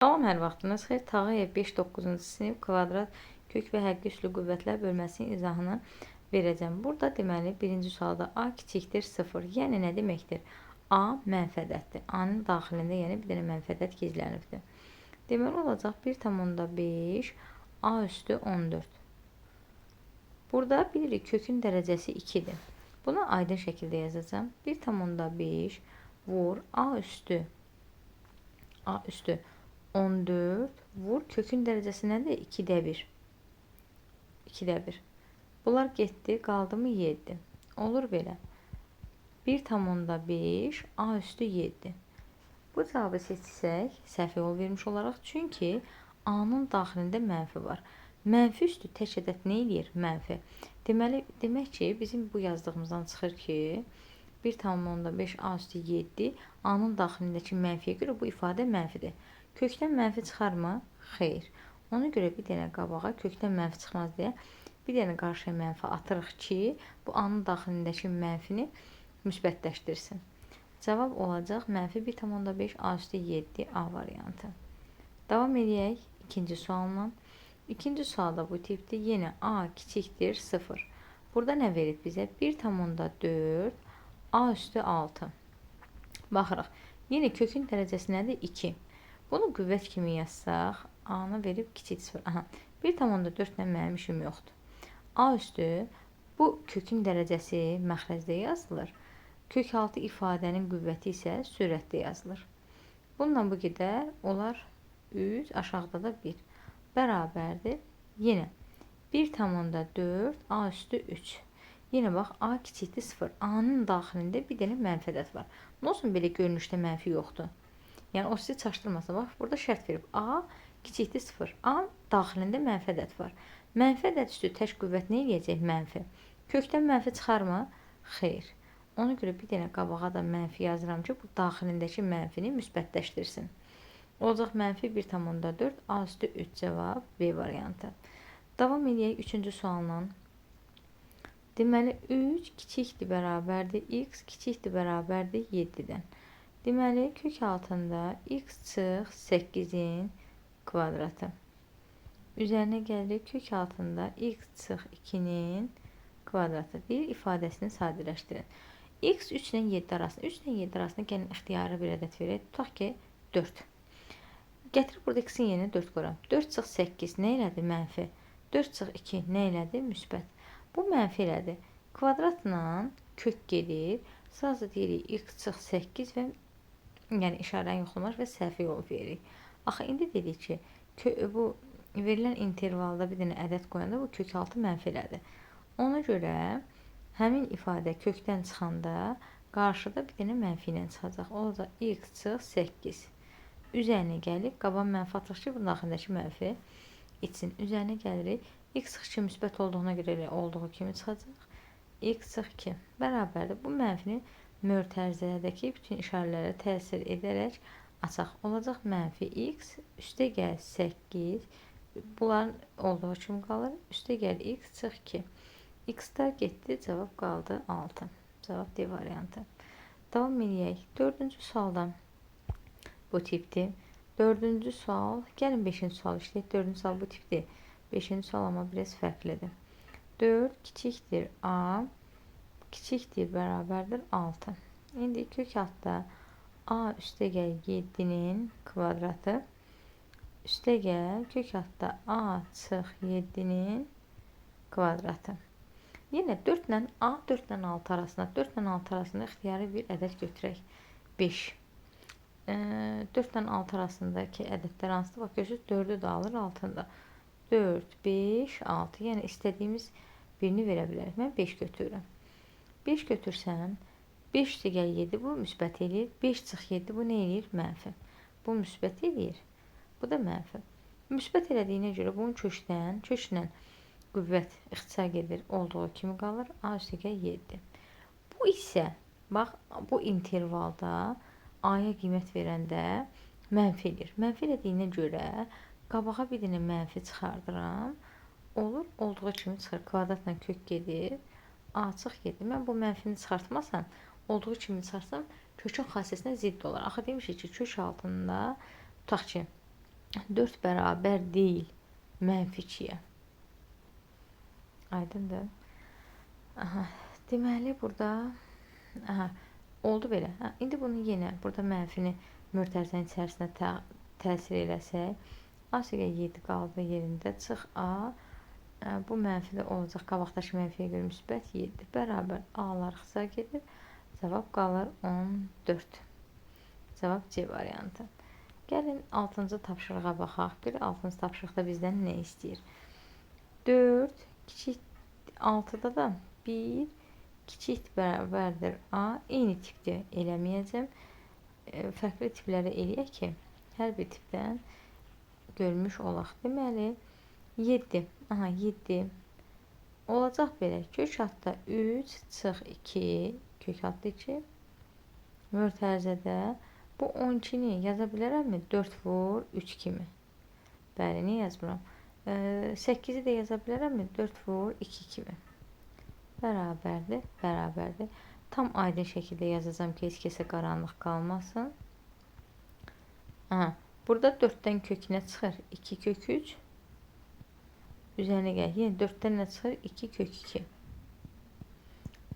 Salam, hər vaxtınız xeyir. Tağıyev 5-9-cu sinif kvadrat kök və həqqi üslü qüvvətlər bölməsinin izahını verəcəm. Burada deməli birinci sualda a kiçikdir 0. Yəni nə deməkdir? A mənfi ədəddir. A-nın daxilində yəni bir dənə mənfi ədəd gizlənibdir. Deməli olacaq 1,5 a üstü 14. Burada bilirik kökün dərəcəsi 2-dir. Bunu aydın şəkildə yazacağım. 1,5 vur a üstü 14 vur kökün dərəcəsi nədir? 2-də 1. 2-də 1. Bunlar getdi, qaldı mı 7. Olur belə. 1,5 a üstü 7. Bu cavabı seçsək, səhv yol vermiş olaraq. Çünki a-nın daxilində mənfi var. Mənfi üstü tək ədəd nə eləyir? Mənfi. Demək ki, bizim bu yazdığımızdan çıxır ki, 1,5 a üstü 7 a-nın daxilindəki mənfiyə görə bu ifadə mənfidir. Kökdən mənfi çıxarmı? Xeyr. Ona görə bir dənə qabağa kökdən mənfi çıxmaz deyə bir dənə qarşıya mənfi atırıq ki, bu a-nın daxilindəki mənfini müsbətləşdirsin. Cavab olacaq mənfi 1,5 a üstü 7 a variantı. Davam edək ikinci sualla. İkinci sualda bu tipdir. Yenə a kiçikdir 0. Burada nə verib bizə? 1,4 a üstü 6. Baxırıq. Yenə kökün dərəcəsi nədir? 2. Bunu qüvvət kimi yazsaq, a-nı verib kiçik 0. Aha, 1,4 ilə mənim işim yoxdur. A üstü bu kökün dərəcəsi məxrəcdə yazılır. Kök altı ifadənin qüvvəti isə sürətdə yazılır. Bununla bu qədər olar 3, aşağıda da 1. Bərabərdir. Yenə 1,4 a üstü 3. Yenə bax, a kiçikdir 0. A-nın daxilində bir dənə mənfi ədəd var. Nə olsun belə görünüşdə mənfi yoxdur? Yəni o sizi çaşdırmasa, bax, burada şərt verib. A kiçikdir 0. A daxilində mənfi ədəd var. Mənfi ədəd üstü tək qüvvət nə eləyəcək? Mənfi. Kökdən mənfi çıxarmı? Xeyr. Ona görə bir dənə qabağa da mənfi yazıram ki, bu daxilindəki mənfini müsbətləşdirsin. Olacaq mənfi 1,4 a üstü 3 cavab B variantı. Davam edək 3-cü sualla. Deməli 3 kiçikdir bərabərdir x kiçikdir bərabərdir 7-dən. Deməli kök altında x çıx 8-in kvadratı. Üzərinə gəlirik kök altında x çıx 2-nin kvadratı. Bir ifadəsini sadələşdirin. X 3 ilə 7 arasında. 3 ilə 7 arasında gəlin ixtiyarı bir ədəd verək. Tutaq ki 4. Gətir burada x-in yerinə 4 qoyuram. 4 çıx 8 nə elədi? Mənfi. 4 çıx 2 nə elədi? Müsbət. Bu mənfi elədi. Kvadratla kök gedir. Sırası deyirik x çıx 8 və yəni işarəni yoxlamaq və səhvi yol veririk. Axı indi dedik ki, bu verilən intervalda bir dənə ədəd qoyanda bu kök altı mənfi elədi. Ona görə həmin ifadə kökdən çıxanda qarşıda bir dənə mənfi ilə çıxacaq. Olacaq x çıx 8. Üzərinə gəlib qaban mənfi atırıq ki, bunun daxilindəki mənfi içsin. Üzərinə gəlirik. X çıx 2 müsbət olduğuna görə elə olduğu kimi çıxacaq. X çıx 2 bərabərdir. Bu mənfini mötərizədəki bütün işarələrə təsir edərək açaq. Olacaq mənfi x üstə gəl 8. Bunların olduğu kimi qalır. Üstə gəl x çıx 2. X-lər getdi. Cavab qaldı 6. Cavab D variantı. Davam edək. 4-cü sualdan bu tipdir. 4-cü sual. Gəlin 5-ci sual işləyək. 4-cü sual bu tipdir. 5-ci sual amma biraz fərqlidir. 4 kiçikdir a kiçikdir bərabərdir 6. İndi kök altda a üstə gəl 7-nin kvadratı üstə gəl kök altda a çıx 7-nin kvadratı. Yenə 4 ilə a 4 ilə 6 arasında 4 ilə 6 arasında ixtiyari bir ədəd götürək. 5. 4 ilə 6 arasındakı ədədlər hansıdır? Bax görürsünüz 4-ü də alır altında. 4, 5, 6. Yəni istədiyimiz birini verə bilərik. Mən 5 götürürəm. 5 götürsəm, 5 üstə gəl 7, bu müsbət eləyir. 5 çıx 7, bu nə eləyir? Mənfi. Bu müsbət eləyir. Bu da mənfi. Müsbət elədiyinə görə bunun köklə qüvvət ixtisar edir, olduğu kimi qalır. A üstə gəl 7. Bu isə, bax, bu intervalda A-ya qiymət verəndə mənfi eləyir. Mənfi elədiyinə görə qabağa bir dənə mənfi çıxardıram. Olur, olduğu kimi çıxır. Kvadratla kök gedir. A çıx 7. Mən bu mənfini çıxartmasam, olduğu kimi çıxarsam, kökün xassəsinə zidd olar. Axı demişik ki, kök altında tutaq ki, 4 bərabər deyil mənfi 2-yə. Aydındır? Aha, deməli burada oldu belə. İndi bunu yenə burada mənfini mötərizənin içərisinə təsir eləsək, A + 7 qaldı yerində. Çıx A. Bu mənfi də olacaq. Qabaqdakı mənfiyə görə müsbət 7 bərabər A-lar xısa gedir. Cavab qalır 14. Cavab C variantı. Gəlin 6-cı tapşırığa baxaq. Bir 6-cı tapşırıqda bizdən nə istəyir? 4 kiçik 6-da da 1 kiçik bərabərdir A. Eyni tipdə eləməyəcəm. Fərqli tipləri eləyək ki, hər bir tipdən görmüş olaq. Deməli, 7. 7. Olacaq belə. Kök altda 3 çıx 2. Kök altda 2. Mötərizədə bu 12-ni yaza bilərəmmi? 4 vur 3 kimi. Bəli, niyə yazmıram? 8-i də yaza bilərəmmi? 4 vur 2 kimi. Bərabərdir, bərabərdir. Tam aydın şəkildə yazacağım ki, heç kəsə qaranlıq qalmasın. Burada 4-dən kökünə çıxır 2 kök 3. Üzərinə gəl. Yenə 4-dən nə çıxır? 2 kök 2.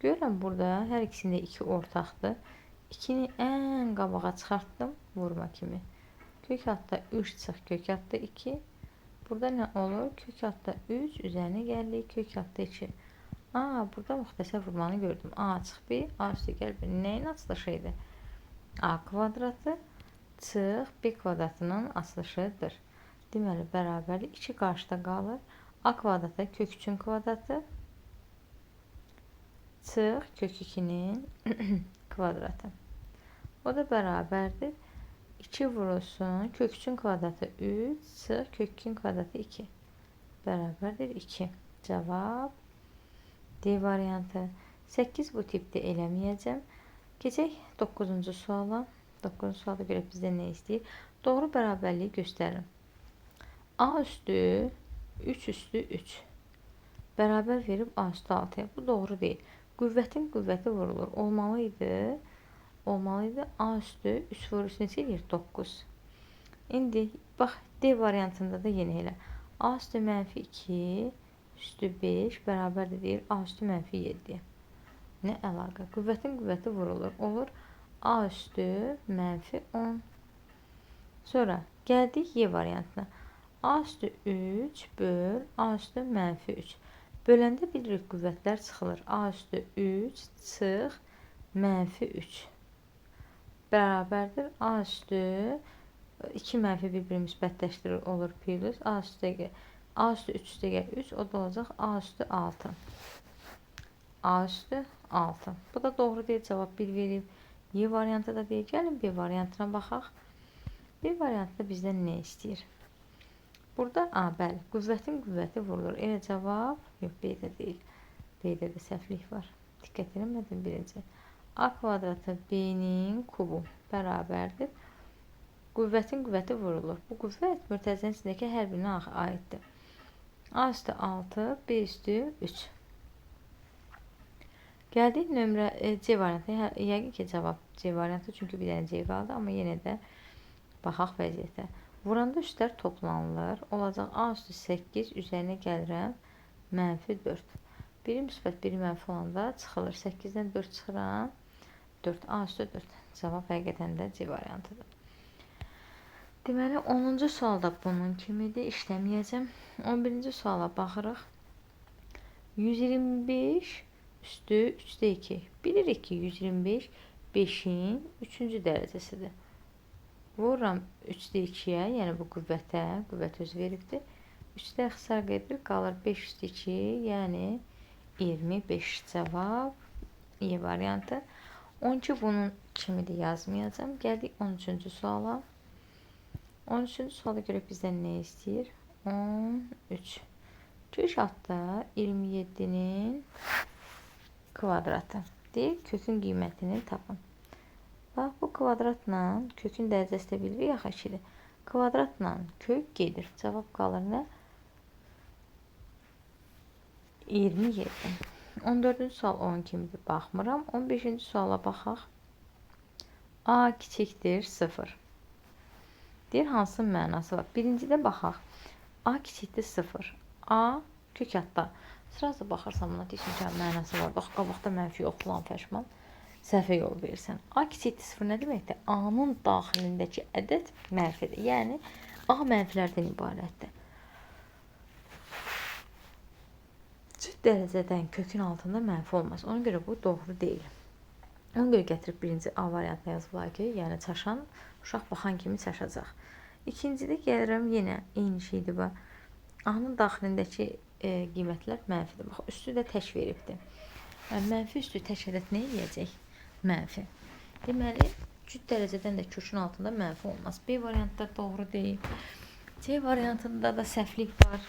Görürəm burada hər ikisində 2 ortaqdır. 2-ni ən qabağa çıxartdım vurma kimi. Kök altda 3 çıx kök altda 2. Burada nə olur? Kök altda 3 üzərinə gəldik. Kök altda 2. Burada müxtəsər vurmanı gördüm. A çıx 1, A üstə gəl 1. Nəyin açılışı idi? A kvadratı çıx B kvadratının açılışıdır. Deməli, bərabərlik 2 qarşıda qalır. A kvadratı kök 3-ün kvadratı çıx kök 2-nin kvadratı. O da bərabərdir. 2 vurulsun. Kök 3-ün kvadratı 3 çıx kök 2-nin kvadratı 2. Bərabərdir 2. Cavab D variantı. 8 bu tipdə eləməyəcəm. Keçək 9-cu suala. 9-cu sualda görə bizdən nə istəyir? Doğru bərabərliyi göstərin. A üstü 3 üstü 3. Bərabər verib A üstü 6-ya. Bu doğru deyil. Qüvvətin qüvvəti vurulur. Olmalıydı. A üstü 3 vur 3 neçə edir? 9. İndi bax D variantında da yenə elə. A üstü mənfi 2 üstü 5 bərabərdir deyir A üstü mənfi 7. Nə əlaqə? Qüvvətin qüvvəti vurulur. Olur A üstü mənfi 10. Sonra gəldik Y variantına. A üstü 3 böl A üstü mənfi 3. Böləndə bilirik qüvvətlər çıxılır. A üstü 3 çıx mənfi 3. Bərabərdir A üstü 2 mənfi bir-biri müsbətləşdirir. Olur plus A üstü A üstü 3 üstə gəl 3, o da olacaq A üstü 6. A üstü 6. Bu da doğru deyil, cavab 1 verib. Y variantı da deyil. Gəlin B variantına baxaq. B variantında bizdən nə istəyir? Burada bəli, qüvvətin qüvvəti vurulur. Elə cavab, yox, B-də deyil. B-də də səhvlik var. Diqqət eləmədim birinci. A kvadratı B-nin kubu bərabərdir. Qüvvətin qüvvəti vurulur. Bu qüvvət mötərizənin içindəki hər birinə aiddir. A üstü 6, B üstü 3. Gəldik nömrə C variantı. Yəqin ki, cavab C variantı. Çünki bir dənə C qaldı. Amma yenə də baxaq vəziyyətə. Vuranda üstlər toplanılır. Olacaq A üstü 8 üzərinə gəlirəm. Mənfi 4. Biri müsbət, biri mənfi olanda çıxılır. 8-dən 4 çıxıram. 4. A üstü 4. Cavab həqiqətən də C variantıdır. Deməli, 10-cu sualda bunun kimidir, işləməyəcəm. 11-ci suala baxırıq. 125 üstü 3-də 2. Bilirik ki, 125 5-in 3-cü dərəcəsidir. Vururam 3-də 2-yə, yəni bu qüvvətə, qüvvət özü veribdir. 3-də xısar edir, qalır 5 üstü 2, yəni 25 cavab E variantı. 12 bunun kimidir, yazmayacam. Gəldik 13-cü suala. 13-cü suala görə bizdən nə istəyir? 13. Kök altda 27-nin kvadratı. Deyir, kökün qiymətini tapın. Bax, bu kvadratla kökün dərəcəsi də bilirik, axı 2-dir. Kvadratla kök gedir. Cavab qalır nə? 27. 14-cü sual 10 kimidir, baxmıram. 15-ci suala baxaq. A kiçikdir 0. Deyir, hansı mənası var? Birincidə baxaq. A kiçikdir 0. A kök altda. Sırası baxırsan buna deyirsən ki, mənası var. Bax, qabaqda mənfi yoxlan fəşman. Səhvə yol verirsən. A kiçikdir 0 nə deməkdir? A-nın daxilindəki ədəd mənfidir. Yəni, A mənfilərdən ibarətdir. Cüt dərəcədən kökün altında mənfi olmaz. Ona görə bu doğru deyil. Ona görə gətirib birinci A variantına yazıblar ki, yəni çaşan uşaq baxan kimi çaşacaq. İkincidə gəlirəm yenə eyni şeydir bu. A-nın daxilindəki qiymətlər mənfidir. Bax, üstü də tək veribdir. Mənfi üstü tək ədəd nə eləyəcək? Mənfi. Deməli, cüt dərəcədən də kökün altında mənfi olmaz. B variantda doğru deyil. C variantında da səhvlik var.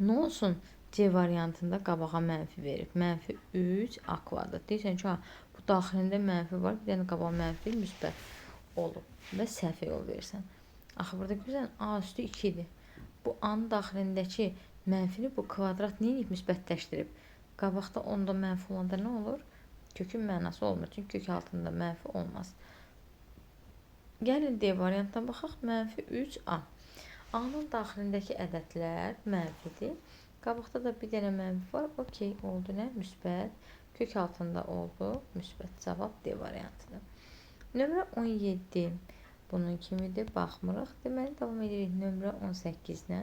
Nə olsun? C variantında qabağa mənfi verib. Mənfi 3 A kvadrat. Deyirsən ki, bu daxilində mənfi var. Bir dənə qabağa mənfi müsbət olub. Və səhvə yol verirsən. Axı, burada görürsən, A üstü 2-dir. Bu A-nın daxilindəki mənfini bu kvadrat nə edib müsbətləşdirib? Qabaqda onda mənfi olanda nə olur? Kökün mənası olmur. Çünki kök altında mənfi olmaz. Gəlin D variantdan baxaq. Mənfi 3A. A-nın daxilindəki ədədlər mənfidir. Qabaqda da bir dənə mənfi var. Okey, oldu nə? Müsbət. Kök altında oldu. Müsbət. Cavab D variantıdır. Nömrə 17. Bunun kimidir. Baxmırıq. Deməli, davam edirik nömrə 18-lə.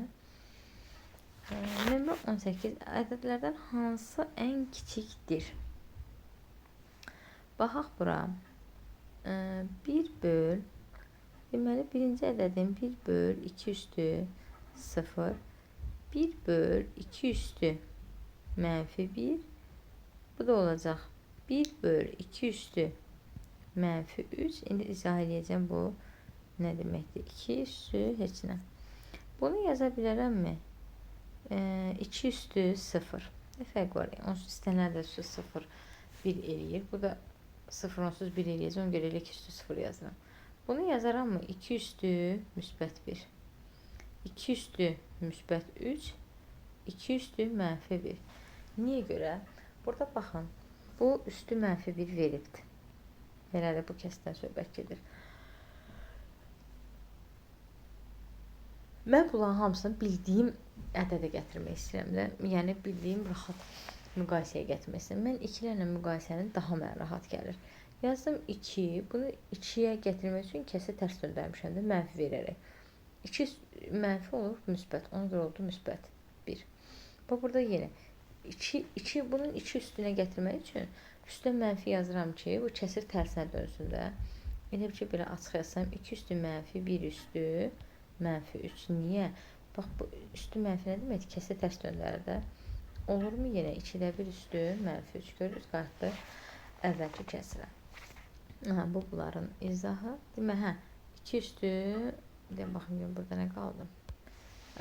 Nömrə 18. Ədədlərdən hansı ən kiçikdir? Baxaq bura. 1 böl. Deməli, birinci ədədin 1 böl 2 üstü 0. 1 böl 2 üstü mənfi 1. Bu da olacaq 1 böl 2 üstü mənfi 3. İndi izah edəcəm bu nə deməkdir? 2 üstü heç nə. Bunu yaza bilərəmmi? 2 üstü 0. Nə fərq var? Onsuz istənilər də üstü 0 1 eləyir. Bu da 0 onsuz 1 eləyəcək. Ona görə elə 2 üstü 0 yazıram. Bunu yazaram mı? 2 üstü müsbət 1. 2 üstü müsbət 3. 2 üstü mənfi 1. Niyə görə? Burada baxın. Bu üstü mənfi 1 veribdir. Belədir, bu kəsdən söhbət gedir. Mən bunların hamısını bildiyim ədədə gətirmək istəyirəm də. Yəni, bildiyim rahat müqayisəyə gətirmək istəyirəm. Mən 2-lərlə müqayisənin daha mənə rahat gəlir. Yazdım 2. Bunu 2-yə gətirmək üçün kəsə tərs döndərmişəm də mənfi verərək. 2 mənfi olur, müsbət. Ona görə oldu müsbət 1. Bax, burada yenə bunun 2 üstünə gətirmək üçün üstə mənfi yazıram ki, bu kəsir tərsinə dönsün də. Elə bir ki, belə açıq yazsam 2 üstü mənfi 1 üstü mənfi 3. Niyə? Bax, bu üstü mənfi nə deməkdir? Kəsir tərs döndərir də. Olurmu yenə? 2-də 1 üstü mənfi 3. Görürüz, qayıtdı əvvəlki kəsirə. Bu bunların izahı. Demək, 2 üstü bir də baxın, burada nə qaldı?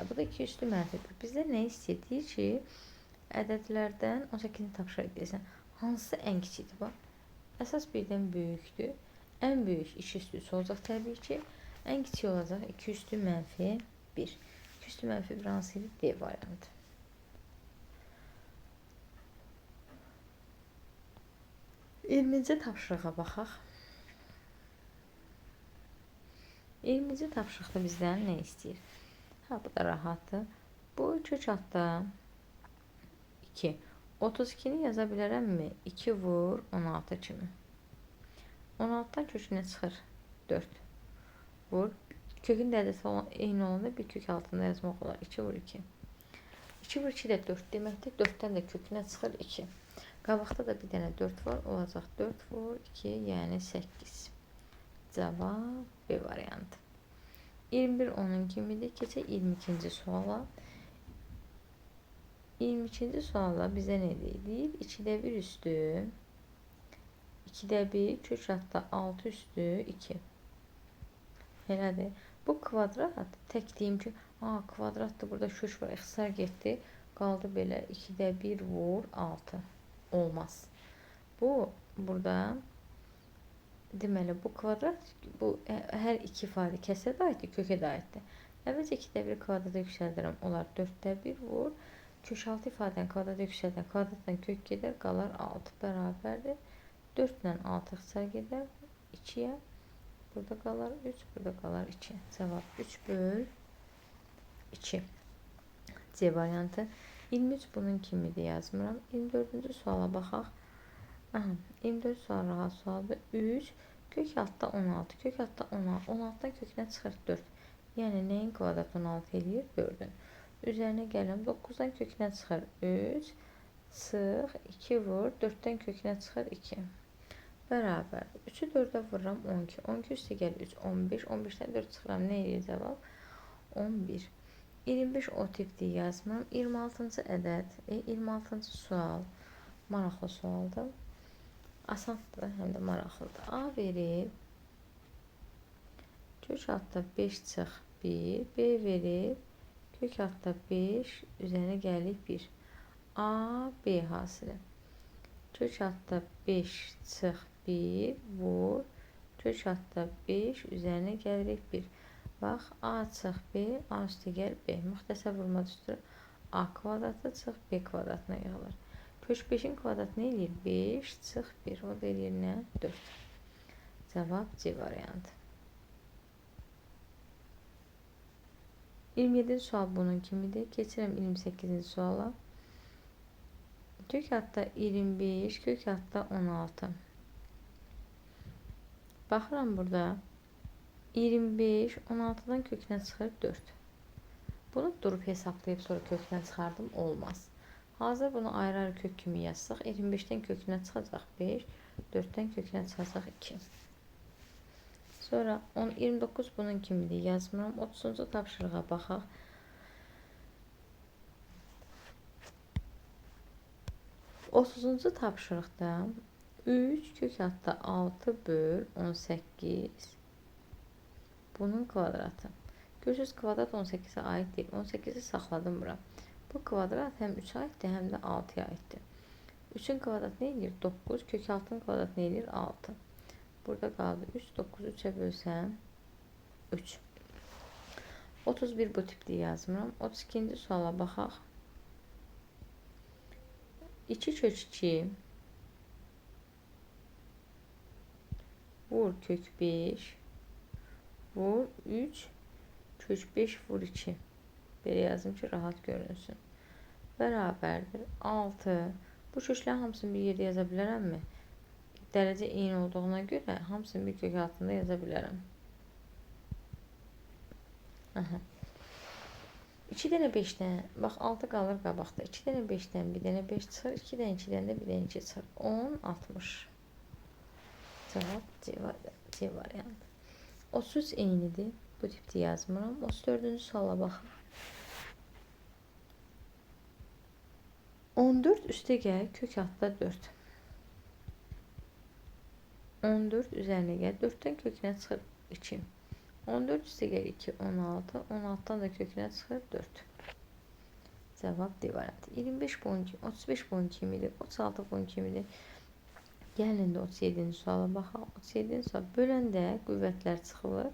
Bu da 2 üstü mənfi 1. Bizdə nə istəyir ki, ədədlərdən 18-ni tapşırıq deyirsən. Hansı ən kiçikdir? Bax, əsas birdən böyükdür. Ən böyük 2 üstü 3 olacaq təbii ki. Ən kiçik olacaq 2 üstü mənfi 1. 2 üstü mənfi 1 hansı idi? D variantı. İlminci tapşırığa baxaq. İlminci tapşırıqda bizdən nə istəyir? Bu da rahatdır. Bu kök altda 2. 32-ni yaza bilərəmmi? 2 vur 16 kimi. 16-dan kökünə çıxır 4. Vur. Kökün dərəcəsi eyni olanda bir kök altında yazmaq olar. 2 vur 2. 2 vur 2 də 4 deməkdir. 4-dən də kökünə çıxır 2. Qabaqda da bir dənə 4 var. Olacaq 4 vur 2, yəni 8. Cavab B variantı. 21 onun kimidir. Keçək 22-ci suala. 22-ci suala bizə nə deyir? 2-də 1 üstü 2-də 1 kök altda 6 üstü 2. Elədir. Bu kvadrat, tək deyim ki, kvadratdır, burada kök var, ixtisar getdi. Qaldı belə 2-də 1 vur 6. Olmaz. Bu, burada deməli, bu kvadrat, bu hər iki ifadə kəsrə də aiddir, kökə də aiddir. Əvvəlcə 2-də 1 kvadrata yüksəldirəm. Onlar 4-də 1 vur. Kök 6 ifadəni kvadrata yüksəldən, kvadratdan kök gedər, qalar 6 bərabərdir. 4 ilə 6 ixtisar gedər 2-yə. burada qalar 3, burada qalar 2. Cavab 3 böl 2. C variantı. 23 bunun kimidir yazmıram. 24-cü suala baxaq. Aha, 24 sual rahat sualdır. 3 kök altda 16. Kök altda 16. 16-dan kökünə çıxır 4. Yəni nəyin kvadratı 16 eləyir? 4-ün. Üzərinə gələm. 9-dan kökünə çıxır 3. Çıx 2 vur. 4-dən kökünə çıxır 2. Bərabər. 3-ü 4-ə vururam 12. 12 üstə gəl 3. 15. 15-dən 4 çıxıram. Nə eləyir cavab? 11. 25 o tipdir yazmam. 26-cı ədəd. 26-cı sual. Maraqlı sualdır. Asandır, həm də maraqlıdır. A verir. Kök altda 5 çıx 1. B verir. Kök altda 5. Üzərinə gəlir 1. A, B hasili. Kök altda 5 çıx 1. Vur. Kök altda 5. Üzərinə gəlirik 1. Bax, A çıx B. A üstə gəl B. Müxtəsər vurma düstur. A kvadratı çıx B kvadratına yığılır. Kök 5-in kvadratı nə eləyir? 5 çıx 1. O da eləyir nə? 4. Cavab C variantı. 27-ci sual bunun kimidir? Keçirəm 28-ci suala. Kök altda 25, kök altda 16. Baxıram burada. 25, 16-dan kökünə çıxır 4. Bunu durub hesablayıb sonra kökdən çıxardım. Olmaz. Hazır bunu ayrı-ayrı kök kimi yazsaq. 25-dən kökünə çıxacaq 5. 4-dən kökünə çıxacaq 2. Sonra 29 bunun kimidir yazmıram. 30-cu tapşırığa baxaq. Otuzuncu tapşırıqda 3 kök altda 6 böl 18. Bunun kvadratı. Görürsünüz kvadrat 18'e aid deyil. 18'i saxladım bura. Bu kvadrat həm 3'ə aiddir, həm də 6'ya aiddir. 3'ün kvadratı nə edir? 9. Kök 6'nın kvadratı nə edir? 6. Burada qaldı 3. 9'u 3'ə bölsəm 3. 31 bu tipli yazmıram. 32-ci suala baxaq. 2 kök 2 vur kök 5 vur 3 kök 5 vur 2. Belə yazım ki rahat görünsün. Bərabərdir 6. Bu köklərin hamısını bir yerdə yaza bilərəmmi? Dərəcə eyni olduğuna görə hamısını bir kök altında yaza bilərəm. Aha. 2 dənə 5-dən, bax 6 qalır qabaqda. 2 dənə 5-dən 1 dənə 5 çıxır, 2 dənə 2-dən də 1 dənə 2 çıxır. 10, 60. Cavab C variantı. 33 eynidir. Bu tipdə yazmıram. 34-cü suala baxın. 14 üstə gəl, kök altda 4. 14 üzərinə gəl, 4-dən kökünə çıxır 2. 14 üstə gəl 2, 16. 16-dan da kökünə çıxır 4. Cavab D variantı. 25 bunun kimi, 35 bunun kimidir, 36 bunun kimidir. Gəlin də 37-ci suala baxaq. 37-ci sual böləndə qüvvətlər çıxılır,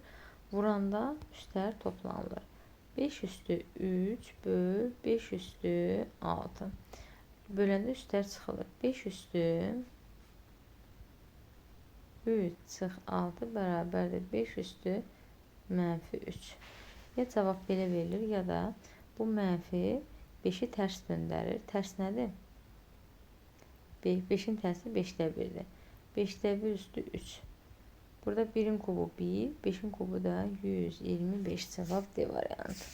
vuranda üstlər toplanılır. 5 üstü 3 böl 5 üstü 6. Böləndə üstlər çıxılır. 5 üstü 3 çıx 6 bərabərdir 5 üstü mənfi 3. Ya cavab belə verilir, ya da bu mənfi 5-i tərs döndərir. Tərs nədir? 5-in tərsi 5-də 1-dir. 5-də 1 üstü 3. Burada 1-in kubu 1, 5-in kubu da 125. Cavab D variantı.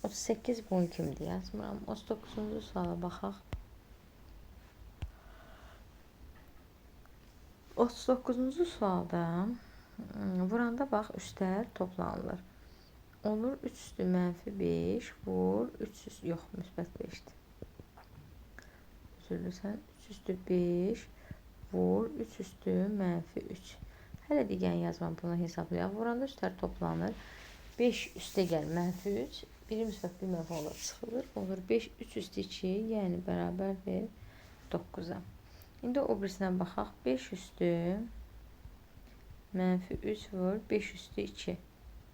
38 bunun kimdir yazmıram. 39-cu suala baxaq. 39-cu sualda vuranda bax üstlər toplanılır. Olur 3 üstü mənfi 5 vur 3 üstü yox müsbət 5'dir. Üzülürsən 3 üstü 5 vur 3 üstü mənfi 3. Hələ digən yazmam bunu hesablayaq. Vuranda üstlər toplanır. 5 üstə gəl mənfi 3. Biri müsbət bir mənfi olaraq çıxılır. Olur 5 3 üstü 2 yəni bərabərdir 9'a. İndi o birisindən baxaq. 5 üstü mənfi 3 vur 5 üstü 2.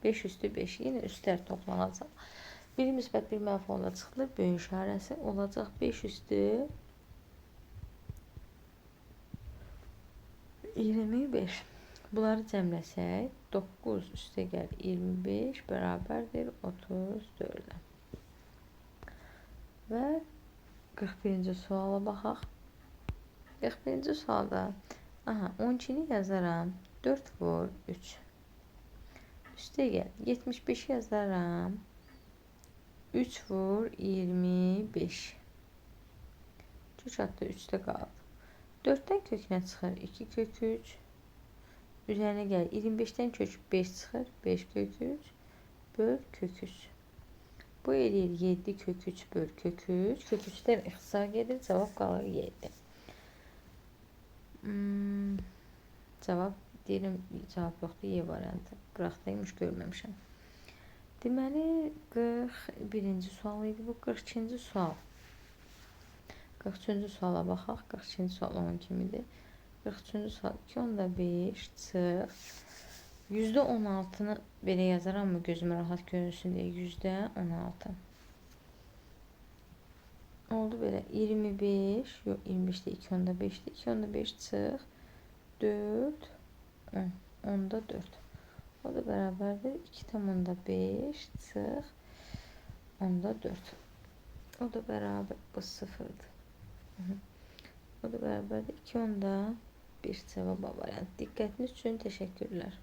5 üstü 5 yenə üstlər toplanacaq. Biri müsbət bir mənfi olaraq çıxılır. Böyük işarəsi olacaq 5 üstü 25. Bunları cəmləsək 9 üstəgəl 25 bərabərdir 34-ə. Və 41-ci suala baxaq. 41-ci sualda 12-ni yazaram. 4 vur 3. Üstəgəl 75 yazaram. 3 vur 25. Kök adda 3-də qaldı. 4-dən kökünə çıxır 2 kök 3. Üzərinə gəlir 25-dən kök 5 çıxır. 5 kök 3 böl kök 3. Bu eləyir 7 kök 3 böl kök 3. Kök 3-dən ixtisar gedir. Cavab qalır 7. Cavab deyirəm, cavab yoxdur, Y variantı. Qıraqdaymış, görməmişəm. Deməli, 41-ci sual idi bu. 42-ci sual. 43-cü suala baxaq. 42-ci sual onun kimidir. 43-cü sual 2 onda 5 çıx. %16-nı belə yazaram mı gözümə rahat görünsün deyə? %16. Oldu belə. 25, yox 25-də 2 onda 5-də. 2 onda 5 çıx. 4, 10. Onda 4. O da bərabərdir. 2 tam onda 5 çıx. Onda 4. O da bərabər. Bu sıfırdır. O da bərabərdir. 2 onda 1 cavab variant. Diqqətiniz üçün təşəkkürlər.